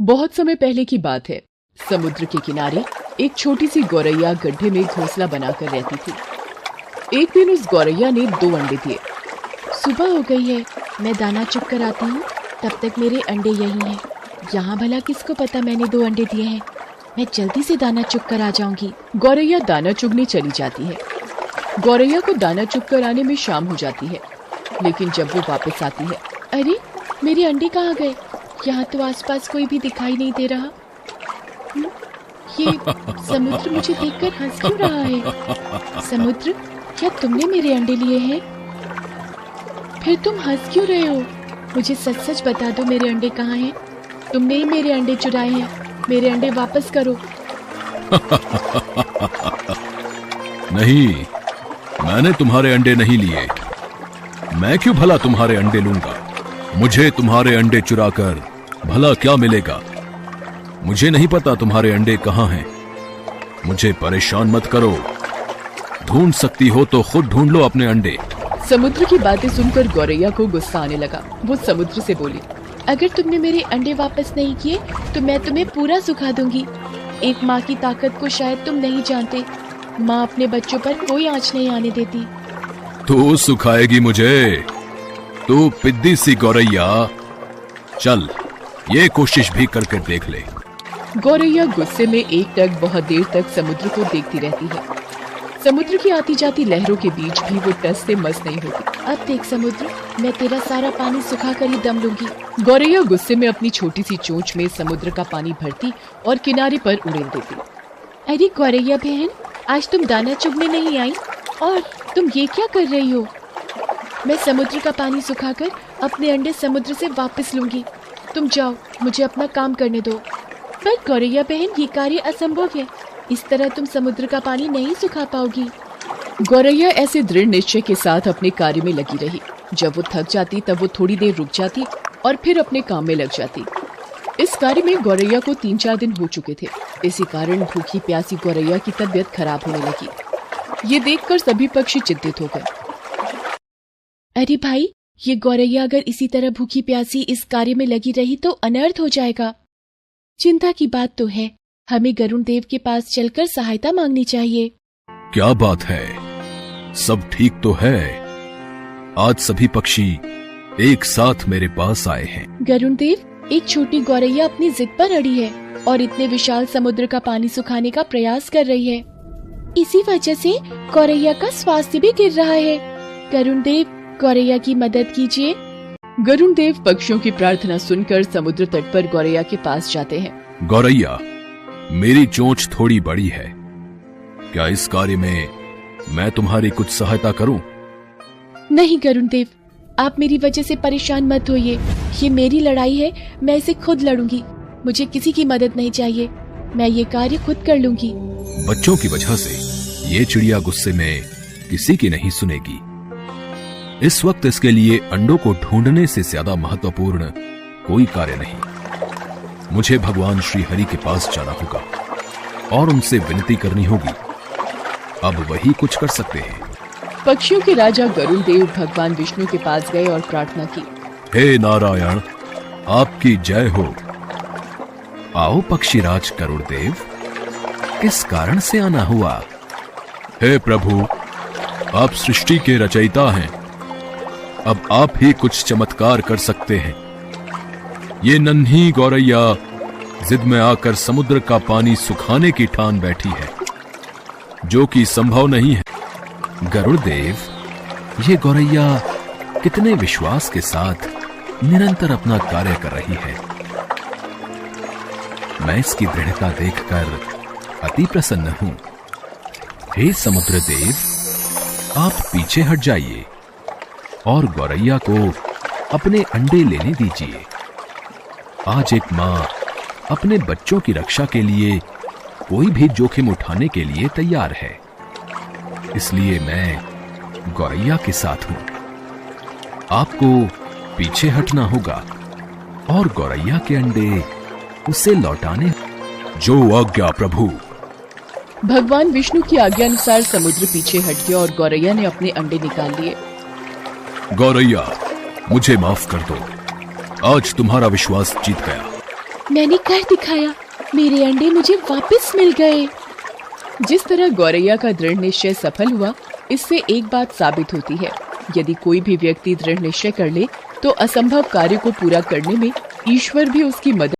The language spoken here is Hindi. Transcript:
बहुत समय पहले की बात है। समुद्र के किनारे एक छोटी सी गौरैया गड्ढे में घोंसला बनाकर रहती थी। एक दिन उस गौरैया ने 2 अंडे दिए। सुबह हो गई है, मैं दाना चुग कर आती हूँ, तब तक मेरे अंडे यही हैं। यहाँ भला किसको पता मैंने 2 अंडे दिए हैं। मैं जल्दी से दाना चुग कर आ जाऊंगी। गौरैया दाना चुगने चली जाती है। गौरैया को दाना चुग कर आने में शाम हो जाती है, लेकिन जब वो वापस आती है, अरे मेरे अंडे कहाँ गए? यहाँ तो आसपास कोई भी दिखाई नहीं दे रहा। ये समुद्र मुझे देखकर हंस क्यों रहा है? समुद्र, क्या तुमने मेरे अंडे लिए हैं? फिर तुम हंस क्यों रहे हो? मुझे सच सच बता दो, मेरे अंडे कहाँ हैं? तुमने ही मेरे अंडे चुराए हैं। मेरे अंडे वापस करो। नहीं, मैंने तुम्हारे अंडे नहीं लिए। मैं क्यों भला तुम्हारे अंडे लूंगा? मुझे तुम्हारे अंडे चुराकर भला क्या मिलेगा? मुझे नहीं पता तुम्हारे अंडे कहाँ हैं। मुझे परेशान मत करो। ढूंढ सकती हो तो खुद ढूंढ लो अपने अंडे। समुद्र की बातें सुनकर गौरैया को गुस्सा आने लगा। वो समुद्र से बोली, अगर तुमने मेरे अंडे वापस नहीं किए तो मैं तुम्हें पूरा सुखा दूंगी। एक माँ की ताकत को शायद तुम नहीं जानते। माँ अपने बच्चों पर कोई आंच नहीं आने देती। तू सुखाएगी मुझे? तू पिद्दी सी गौरैया, चल ये कोशिश भी करके देख ले। गौरैया गुस्से में एकटक बहुत देर तक समुद्र को देखती रहती है। समुद्र की आती जाती लहरों के बीच भी वो टस से मस नहीं होती। अब देख समुद्र, मैं तेरा सारा पानी सुखा कर ही दम लूंगी। गौरैया गुस्से में अपनी छोटी सी चोंच में समुद्र का पानी भरती और किनारे पर उड़ेल देती। अरे गौरैया बहन, आज तुम दाना चुगने नहीं आई और तुम ये क्या कर रही हो? मैं समुद्र का पानी सुखाकर अपने अंडे समुद्र से वापस लूंगी। तुम जाओ, मुझे अपना काम करने दो। पर गौरैया बहन, ये कार्य असंभव है। इस तरह तुम समुद्र का पानी नहीं सुखा पाओगी। गौरैया ऐसे दृढ़ निश्चय के साथ अपने कार्य में लगी रही। जब वो थक जाती तब वो थोड़ी देर रुक जाती और फिर अपने काम में लग जाती। इस कार्य में गौरैया को 3-4 दिन हो चुके थे। इसी कारण भूखी प्यासी गौरैया की तबीयत खराब होने लगी। ये देखकर सभी पक्षी चिंतित हो गए। अरे भाई, ये गौरैया अगर इसी तरह भूखी प्यासी इस कार्य में लगी रही तो अनर्थ हो जाएगा। चिंता की बात तो है, हमें गरुण देव के पास चलकर सहायता मांगनी चाहिए। क्या बात है? सब ठीक तो है? आज सभी पक्षी एक साथ मेरे पास आए हैं। गरुण देव, एक छोटी गौरैया अपनी जिद पर अड़ी है और इतने विशाल समुद्र का पानी सुखाने का प्रयास कर रही है। इसी वजह से गौरैया का स्वास्थ्य भी गिर रहा है। गरुण देव, गौरैया की मदद कीजिए। गरुण देव पक्षियों की प्रार्थना सुनकर समुद्र तट पर गौरैया के पास जाते हैं। गौरैया, मेरी चोंच थोड़ी बड़ी है। क्या इस कार्य में मैं तुम्हारी कुछ सहायता करूं? नहीं गरुण देव, आप मेरी वजह से परेशान मत होइए। ये मेरी लड़ाई है, मैं इसे खुद लड़ूंगी। मुझे किसी की मदद नहीं चाहिए। मैं ये कार्य खुद कर लूंगी। बच्चों की वजह से ये चिड़िया गुस्से में किसी की नहीं सुनेगी। इस वक्त इसके लिए अंडों को ढूंढने से ज्यादा महत्वपूर्ण कोई कार्य नहीं। मुझे भगवान श्री हरि के पास जाना होगा और उनसे विनती करनी होगी। अब वही कुछ कर सकते हैं। पक्षियों के राजा गरुण देव भगवान विष्णु के पास गए और प्रार्थना की। हे नारायण, आपकी जय हो। आओ पक्षीराज गरुड़ देव, किस कारण से आना हुआ? हे प्रभु, आप सृष्टि के रचयिता हैं। अब आप ही कुछ चमत्कार कर सकते हैं। ये नन्ही गौरैया जिद में आकर समुद्र का पानी सुखाने की ठान बैठी है, जो कि संभव नहीं है। गरुड़ देव, ये गौरैया कितने विश्वास के साथ निरंतर अपना कार्य कर रही है। मैं इसकी दृढ़ता देखकर अति प्रसन्न हूं। हे समुद्र देव, आप पीछे हट जाइए और गौरैया को अपने अंडे लेने दीजिए। आज एक मां अपने बच्चों की रक्षा के लिए कोई भी जोखिम उठाने के लिए तैयार है। इसलिए मैं गौरैया के साथ हूं। आपको पीछे हटना होगा और गौरैया के अंडे उसे लौटाने। जो आज्ञा प्रभु। भगवान विष्णु की आज्ञा अनुसार समुद्र पीछे हट गया और गौरैया ने अपने अंडे निकाल लिए। गौरैया, मुझे माफ कर दो। आज तुम्हारा विश्वास जीत गया। मैंने कर दिखाया, मेरे अंडे मुझे वापस मिल गए। जिस तरह गौरैया का दृढ़ निश्चय सफल हुआ, इससे एक बात साबित होती है, यदि कोई भी व्यक्ति दृढ़ निश्चय कर ले तो असंभव कार्य को पूरा करने में ईश्वर भी उसकी मदद